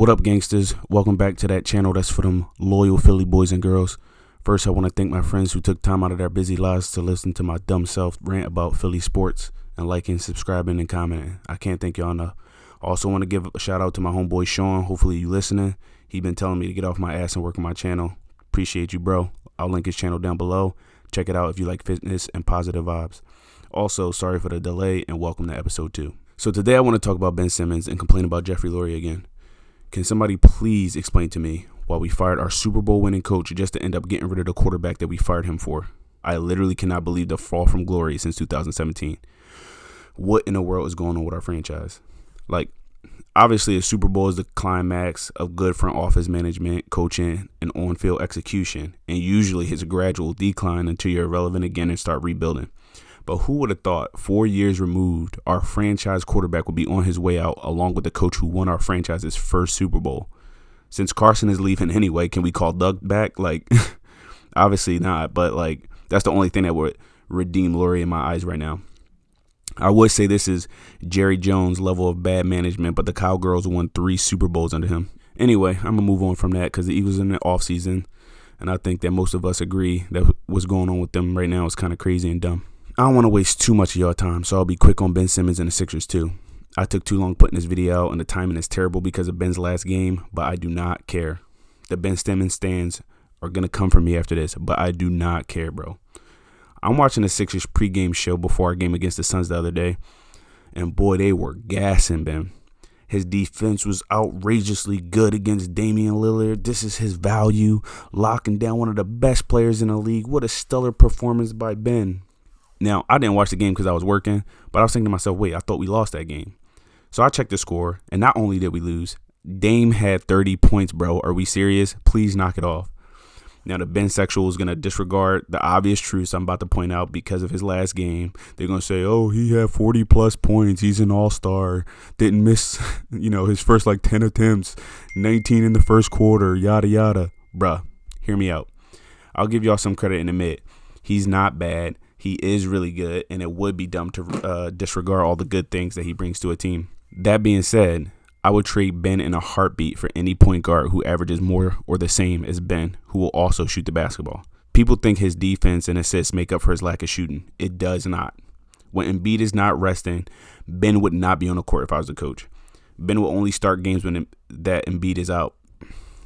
What up, gangsters? Welcome back to that channel that's for them loyal Philly boys and girls. First, I want to thank my friends who took time out of their busy lives to listen to my dumb self rant about Philly sports and liking, subscribing, and commenting. I can't thank y'all enough. I also want to give a shout out to my homeboy Sean. Hopefully you listening. He been telling me to get off my ass and work on my channel. Appreciate you, bro. I'll link his channel down below. Check it out if you like fitness and positive vibes. Also, sorry for the delay and welcome to episode 2. So today I want to talk about Ben Simmons and complain about Jeffrey Lurie again. Can somebody please explain to me why we fired our Super Bowl winning coach just to end up getting rid of the quarterback that we fired him for? I literally cannot believe the fall from glory since 2017. What in the world is going on with our franchise? Like, obviously a Super Bowl is the climax of good front office management, coaching, and on-field execution, and usually it's a gradual decline until you're irrelevant again and start rebuilding. But who would have thought 4 years removed, our franchise quarterback would be on his way out along with the coach who won our franchise's first Super Bowl? Since Carson is leaving anyway, can we call Doug back? Like, obviously not, but like, that's the only thing that would redeem Lurie in my eyes right now. I would say this is Jerry Jones level of bad management, but the Cowgirls won 3 Super Bowls under him. Anyway, I'm going to move on from that because the Eagles are in the offseason, and I think that most of us agree that what's going on with them right now is kind of crazy and dumb. I don't want to waste too much of your time, so I'll be quick on Ben Simmons and the Sixers too. I took too long putting this video out, and the timing is terrible because of Ben's last game, but I do not care. The Ben Simmons stands are going to come for me after this, but I do not care, bro. I'm watching the Sixers pregame show before our game against the Suns the other day, and boy, they were gassing Ben. His defense was outrageously good against Damian Lillard. This is his value, locking down one of the best players in the league. What a stellar performance by Ben. Now, I didn't watch the game because I was working, but I was thinking to myself, wait, I thought we lost that game. So I checked the score, and not only did we lose, Dame had 30 points, bro. Are we serious? Please knock it off. Now, the Ben sexual is going to disregard the obvious truths I'm about to point out because of his last game. They're going to say, oh, he had 40-plus points. He's an all-star. Didn't miss, his first, 10 attempts. 19 in the first quarter, yada, yada. Bruh, hear me out. I'll give y'all some credit and admit he's not bad. He is really good, and it would be dumb to disregard all the good things that he brings to a team. That being said, I would trade Ben in a heartbeat for any point guard who averages more or the same as Ben, who will also shoot the basketball. People think his defense and assists make up for his lack of shooting. It does not. When Embiid is not resting, Ben would not be on the court if I was the coach. Ben will only start games when that Embiid is out.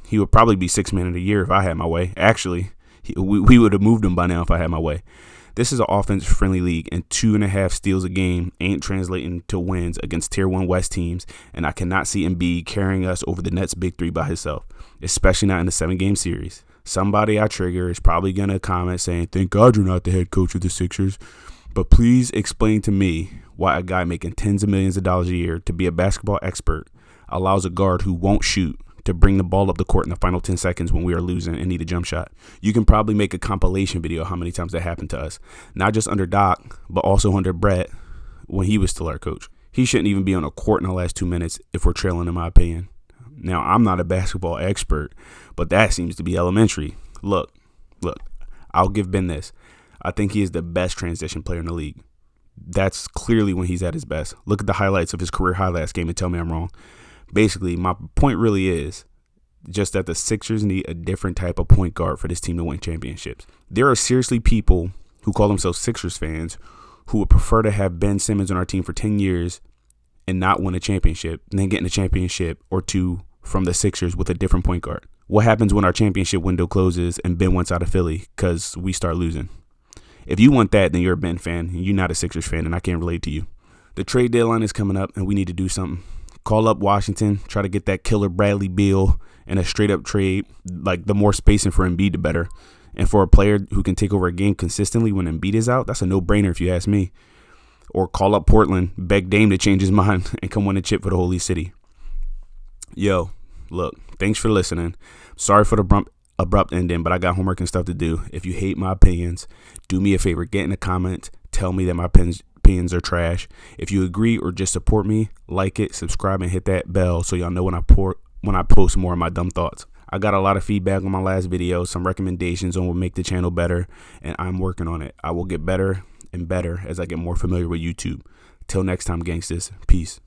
He would probably be 6th man of the year if I had my way. Actually, we would have moved him by now if I had my way. This is an offense-friendly league, and 2.5 steals a game ain't translating to wins against Tier 1 West teams, and I cannot see Embiid carrying us over the Nets' big 3 by himself, especially not in the 7-game series. Somebody I trigger is probably going to comment saying, thank God you're not the head coach of the Sixers, but please explain to me why a guy making tens of millions of dollars a year to be a basketball expert allows a guard who won't shoot to bring the ball up the court in the final 10 seconds when we are losing and need a jump shot. You can probably make a compilation video how many times that happened to us. Not just under Doc, but also under Brett when he was still our coach. He shouldn't even be on a court in the last 2 minutes if we're trailing, in my opinion. Now, I'm not a basketball expert, but that seems to be elementary. Look, I'll give Ben this. I think he is the best transition player in the league. That's clearly when he's at his best. Look at the highlights of his career highlights game and tell me I'm wrong. Basically, my point really is just that the Sixers need a different type of point guard for this team to win championships. There are seriously people who call themselves Sixers fans who would prefer to have Ben Simmons on our team for 10 years and not win a championship than getting a championship or 2 from the Sixers with a different point guard. What happens when our championship window closes and Ben wants out of Philly because we start losing? If you want that, then you're a Ben fan and you're not a Sixers fan, and I can't relate to you. The trade deadline is coming up, and we need to do something. Call up Washington, try to get that killer Bradley Beal and a straight-up trade. Like, the more spacing for Embiid, the better. And for a player who can take over a game consistently when Embiid is out, that's a no-brainer if you ask me. Or call up Portland, beg Dame to change his mind, and come win a chip for the Holy City. Yo, look, thanks for listening. Sorry for the abrupt ending, but I got homework and stuff to do. If you hate my opinions, do me a favor, get in the comments, tell me that my opinions are trash. If you agree or just support me, like it, subscribe, and hit that bell so y'all know when I post more of my dumb thoughts. I got a lot of feedback on my last video, some recommendations on what make the channel better, and I'm working on it. I will get better and better as I get more familiar with YouTube. Till next time, gangsters. Peace.